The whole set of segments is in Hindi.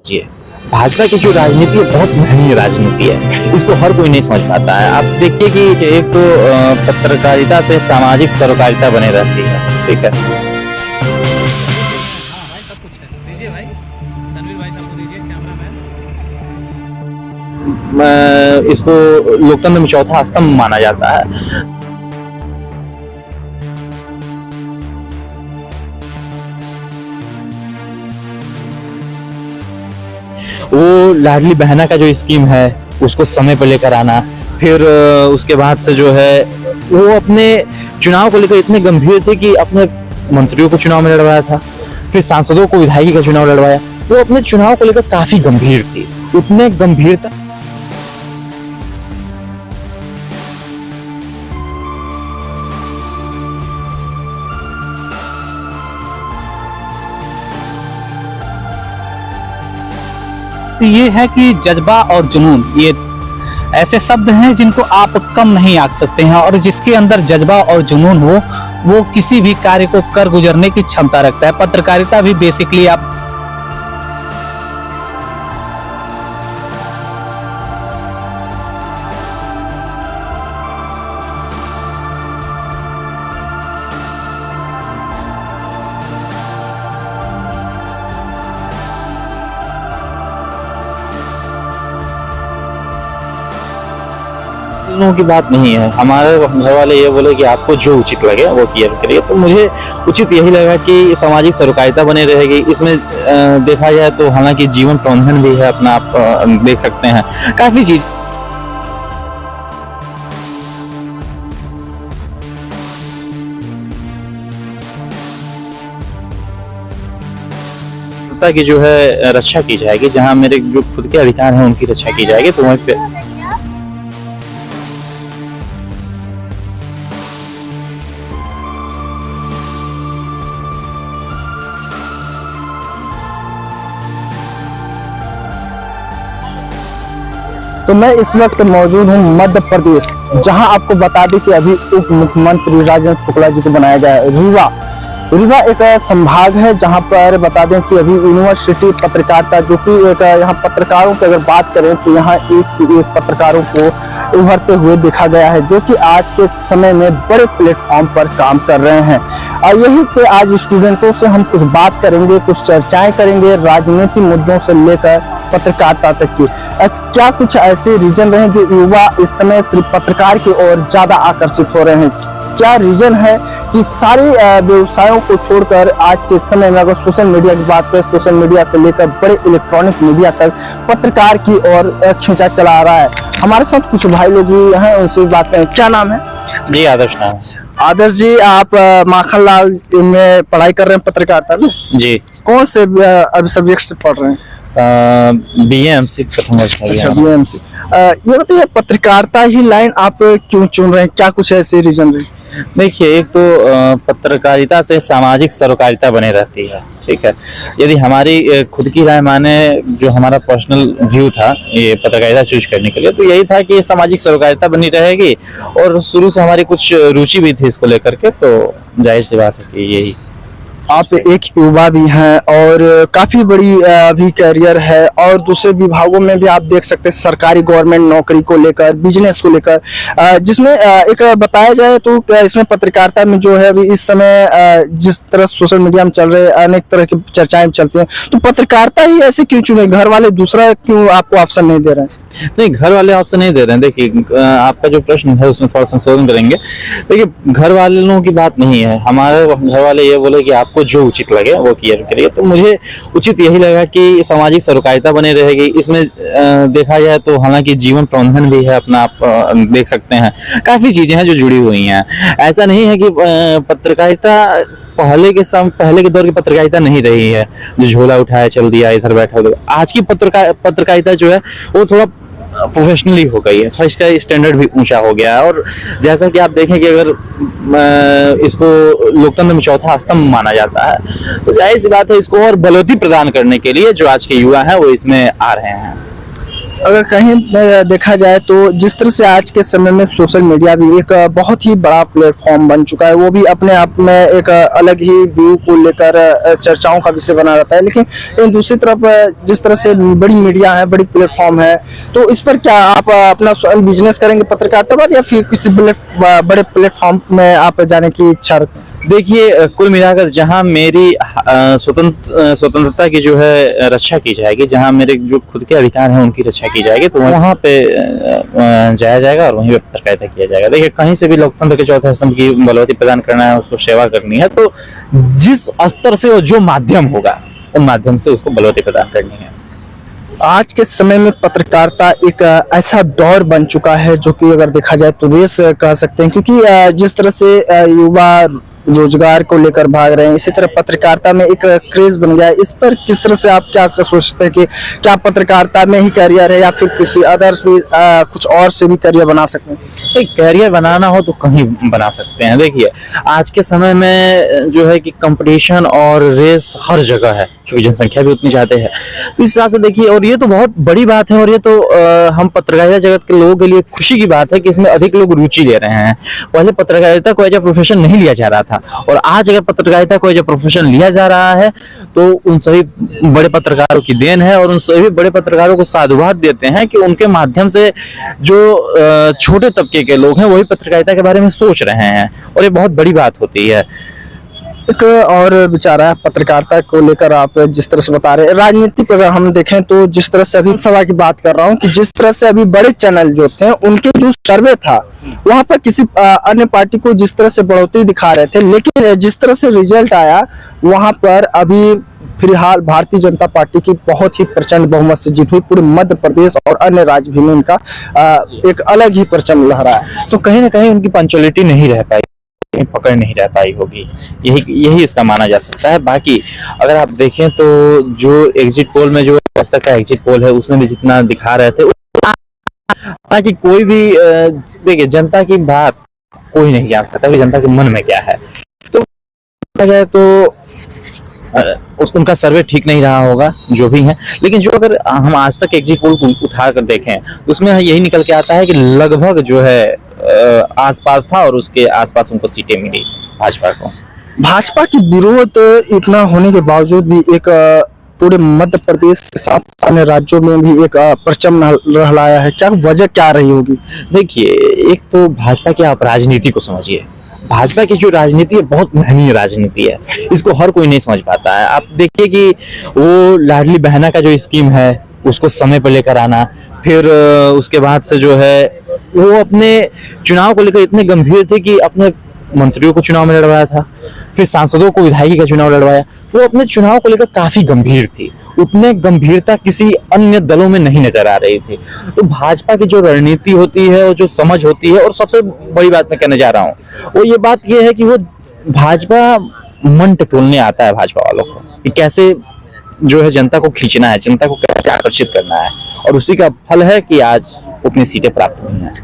जी, भाजपा की जो राजनीति है बहुत महंगी राजनीति है, इसको हर कोई नहीं समझ पाता है। आप देखिए कि एक तो पत्रकारिता से सामाजिक सरोकारिता बनी रहती है, ठीक है। हाँ भाई सब कुछ है, दीजिए भाई तनवीर भाई साहब को दीजिए कैमरामैन। इसको लोकतंत्र में चौथा स्तंभ माना जाता है। वो लाडली बहना का जो स्कीम है उसको समय पर लेकर आना, फिर उसके बाद से जो है वो अपने चुनाव को लेकर इतने गंभीर थे कि अपने मंत्रियों को चुनाव में लड़वाया था, फिर सांसदों को विधायकी का चुनाव लड़वाया। वो अपने चुनाव को लेकर काफी गंभीर थी, इतने गंभीरता ये है कि जज्बा और जुनून ये ऐसे शब्द हैं जिनको आप कम नहीं आंक सकते हैं, और जिसके अंदर जज्बा और जुनून हो वो किसी भी कार्य को कर गुजरने की क्षमता रखता है। पत्रकारिता भी बेसिकली आप लोगों की बात नहीं है। हमारे घर वाले ये बोले कि आपको जो उचित लगे वो किया करिए, तो मुझे उचित यही लगा कि सामाजिक सरोकारिता बनी रहेगी। इसमें देखा जाए तो हालांकि जीवन प्रबंधन भी है अपना, आप देख सकते हैं काफी चीज की जो है रक्षा की जाएगी। जहां मेरे जो खुद के अधिकार हैं उनकी रक्षा की जाएगी, तो वहीं पे तो मैं इस वक्त मौजूद हूँ मध्य प्रदेश, जहां आपको बता दें कि अभी उप मुख्यमंत्री राजेंद्र शुक्ला जी को बनाया गया है। रीवा एक संभाग है जहां पर बता दें कि अभी यूनिवर्सिटी पत्रकारिता जो कि एक यहाँ पत्रकारों की अगर बात करें तो यहाँ एक से एक पत्रकारों को उभरते हुए देखा गया है, जो कि आज के समय में बड़े प्लेटफॉर्म पर काम कर रहे हैं। और यही कि आज स्टूडेंटों से हम कुछ बात करेंगे, कुछ चर्चाएं करेंगे राजनीतिक मुद्दों से लेकर पत्रकारिता तक की। क्या कुछ ऐसे रीजन रहे जो युवा इस समय सिर्फ पत्रकार की ओर ज्यादा आकर्षित हो रहे हैं? क्या रीजन है कि सारे व्यवसायों को छोड़कर आज के समय में अगर सोशल मीडिया की बात करें, सोशल मीडिया से लेकर बड़े इलेक्ट्रॉनिक मीडिया तक पत्रकार की ओर खींचा चला आ रहा है? हमारे साथ कुछ भाई लोग भी हैं, उनसे बात करें। क्या नाम है? जी आदर्श नाम। आदर्श जी, आप माखनलाल में पढ़ाई कर रहे हैं पत्रकारिता में? जी। कौन से अभी सब्जेक्ट से पढ़ रहे हैं? BAMC प्रथम वर्ष में। अच्छा, BAMC। ये बताइए पत्रकारिता ही लाइन आप क्यों चुन रहे हैं? क्या कुछ ऐसे रीजन रहे? देखिए, एक तो पत्रकारिता से सामाजिक सरोकारिता बनी रहती है, ठीक है। यदि हमारी खुद की राय माने, जो हमारा पर्सनल व्यू था ये पत्रकारिता चूज करने के लिए, तो यही था कि सामाजिक सरोकारिता बनी रहेगी, और शुरू से हमारी कुछ रुचि भी थी इसको लेकर के, तो जाहिर सी बात है कि यही। आप एक युवा भी हैं और काफी बड़ी अभी करियर है, और दूसरे विभागों में भी आप देख सकते हैं सरकारी गवर्नमेंट नौकरी को लेकर, बिजनेस को लेकर, जिसमें एक बताया जाए तो इसमें पत्रकारिता में जो है अभी इस समय जिस तरह सोशल मीडिया में चल रहे अनेक तरह की चर्चाएं चलती हैं, तो पत्रकारिता ही ऐसे क्यों चुने? घर वाले दूसरा क्यों आपको ऑप्शन नहीं दे रहे हैं? नहीं, घर वाले ऑप्शन नहीं दे रहे हैं। देखिए, आपका जो प्रश्न है उसमें थोड़ा संशोधन करेंगे। देखिए, घर वालों की बात नहीं है। हमारे घर वाले ये बोले कि आपको जो उचित लगे वो किया करिए, तो मुझे उचित यही लगा कि सामाजिक सरोकारिता बनी रहेगी। इसमें देखा जाए तो हालांकि जीवन प्रबंधन भी है अपना, आप देख सकते हैं काफी चीजें हैं जो जुड़ी हुई हैं। ऐसा नहीं है कि पत्रकारिता पहले के दौर की पत्रकारिता नहीं रही है, जो झोला उठाया चल दिया इधर बैठा। आज की पत्रकारिता जो है वो थोड़ा प्रोफेशनली हो गई है, इसका स्टैंडर्ड भी ऊंचा हो गया है। और जैसा कि आप देखें कि अगर इसको लोकतंत्र में चौथा स्तंभ माना जाता है, तो जाहिर सी बात है इसको और बलौती प्रदान करने के लिए जो आज के युवा हैं वो इसमें आ रहे हैं। अगर कहीं देखा जाए तो जिस तरह से आज के समय में सोशल मीडिया भी एक बहुत ही बड़ा प्लेटफॉर्म बन चुका है, वो भी अपने आप में एक अलग ही व्यू को लेकर चर्चाओं का विषय बना रहता है। लेकिन दूसरी तरफ जिस तरह से बड़ी मीडिया है, बड़ी प्लेटफॉर्म है, तो इस पर क्या आप अपना स्वयं बिजनेस करेंगे पत्रकारिता या फिर किसी बड़े प्लेटफॉर्म में आप जाने की इच्छा रखते हैं? देखिए, कुल मिलाकर जहां मेरी स्वतंत्रता की जो है रक्षा की जाएगी, जहां मेरे जो खुद के अधिकार हैं उनकी रक्षा की जाएगी, तो वहां पे जाया जाएगा और वहीं पे पत्रकारिता किया जाएगा। देखिए, कहीं से भी लोकतंत्र के चौथे स्तंभ की बलवती प्रदान करना है, उसको सेवा करनी है, तो जिस स्तर से और जो माध्यम होगा उन माध्यम से उसको बलवती प्रदान करनी है। आज के समय में पत्रकारिता एक ऐसा दौर बन चुका है जो कि अगर देखा जाए तो रेस कह सकते हैं, क्योंकि जिस तरह से युवा रोजगार को लेकर भाग रहे हैं, इसी तरह पत्रकारिता में एक क्रेज बन गया है। इस पर किस तरह से आप क्या सोचते हैं कि क्या पत्रकारिता में ही करियर है या फिर किसी अदर्स भी कुछ और से भी करियर बना सकते हैं? एक करियर बनाना हो तो कहीं बना सकते हैं। देखिए, आज के समय में जो है कि कंपटीशन और रेस हर जगह है, क्योंकि जनसंख्या भी उतनी ज्यादा है। तो इस हिसाब से देखिए, और ये तो बहुत बड़ी बात है, और ये तो हम पत्रकारिता जगत के लोगों के लिए खुशी की बात है कि इसमें अधिक लोग रुचि ले रहे हैं। पहले पत्रकारिता को एज ए प्रोफेशन नहीं लिया जा रहा था, और आज अगर पत्रकारिता को एज ए प्रोफेशन लिया जा रहा है तो उन सभी बड़े पत्रकारों की देन है, और उन सभी बड़े पत्रकारों को साधुवाद देते हैं कि उनके माध्यम से जो छोटे तबके के लोग हैं वही पत्रकारिता के बारे में सोच रहे हैं, और ये बहुत बड़ी बात होती है। एक और विचार है पत्रकारिता को लेकर, आप जिस तरह से बता रहे हैं राजनीति पर अगर हम देखें तो जिस तरह से अभी सभा की बात कर रहा हूं कि जिस तरह से अभी बड़े चैनल जो थे उनके जो सर्वे था वहां पर किसी अन्य पार्टी को जिस तरह से बढ़ोतरी दिखा रहे थे, लेकिन जिस तरह से रिजल्ट आया वहां पर अभी फिलहाल भारतीय जनता पार्टी की बहुत ही प्रचंड बहुमत से जीत हुई। पूरे मध्य प्रदेश और अन्य राज्य भी में इनका एक अलग ही परचम लहरा है। तो कहीं ना कहीं उनकी पंचुअलिटी नहीं रह पाई, पकड़ नहीं रह पाई होगी, यही इसका माना जा सकता है। बाकी अगर आप देखें तो जो एग्जिट पोल में, जो आज तक का एग्जिट पोल है उसमें भी जितना दिखा रहे थे, ताकि कोई भी देखिए, जनता की बात कोई नहीं जान सकता कि जनता के मन में क्या है। तो उनका सर्वे ठीक नहीं रहा होगा जो भी है, लेकिन जो अगर हम आज तक एग्जिट पोल को उठा कर देखें उसमें यही निकल के आता है कि लगभग जो है आसपास था, और उसके आसपास उनको सीटें मिली भाजपा को। भाजपा की विरोध इतना होने के बावजूद भी एक पूरे मध्य प्रदेश के साथ अन्य राज्यों में भी एक परचम लहराया है, क्या वजह क्या रही होगी? देखिए, एक तो भाजपा की आप राजनीति को समझिए। भाजपा की जो राजनीति है बहुत महंगी राजनीति है, इसको हर कोई नहीं समझ पाता है। आप देखिए कि वो लाडली बहना का जो स्कीम है उसको समय पर लेकर आना, फिर उसके बाद से जो है वो अपने चुनाव को लेकर इतने गंभीर थे कि अपने मंत्रियों को चुनाव में लड़वाया था, फिर सांसदों को विधायकी का चुनाव लड़वाया। तो वो अपने चुनाव को लेकर काफी गंभीर थी, उतने गंभीरता किसी अन्य दलों में नहीं नजर आ रही थी। तो भाजपा की जो रणनीति होती है और जो समझ होती है, और सबसे बड़ी बात मैं कहने जा रहा हूँ वो ये बात ये है कि वो भाजपा मन टटोलने आता है भाजपा वालों को कि कैसे जो है जनता को खींचना है, जनता को कैसे आकर्षित करना है, और उसी का फल है कि आज उतनी सीटें प्राप्त हुई हैं।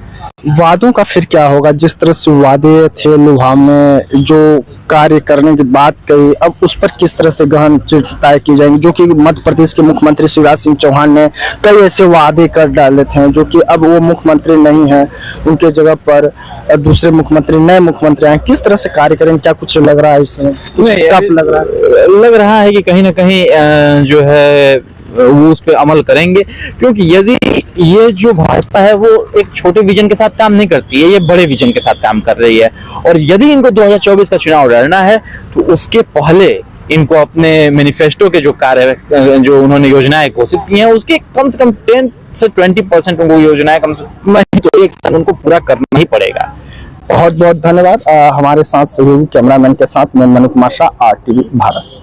वादों का फिर क्या होगा? जिस तरह से वादे थे लोहा में, जो कार्य करने की बात कही, अब उस पर किस तरह से गहन तय की जाएंगी? जो कि मध्य प्रदेश के मुख्यमंत्री शिवराज सिंह चौहान ने कई ऐसे वादे कर डाले थे जो कि अब वो मुख्यमंत्री नहीं है, उनके जगह पर दूसरे मुख्यमंत्री, नए मुख्यमंत्री आए। किस तरह से कार्य करेंगे? क्या कुछ लग रहा है इसमें? लग रहा है कि कहीं ना कहीं जो है वो उस पर अमल करेंगे, क्योंकि यदि ये जो भाजपा है वो एक छोटे विजन के साथ काम नहीं करती है, ये बड़े विजन के साथ काम कर रही है। और यदि इनको 2024 का चुनाव लड़ना है तो उसके पहले इनको अपने मैनिफेस्टो के जो कार्य, जो उन्होंने योजनाएं घोषित की हैं, उसके कम से कम 10 से 20% उनको योजनाएं कम से नहीं तो एक साल उनको पूरा करना ही पड़ेगा। बहुत बहुत धन्यवाद। हमारे साथ सहयोगी कैमरामैन के साथ मैं मनु कुमार शाह, RTV भारत।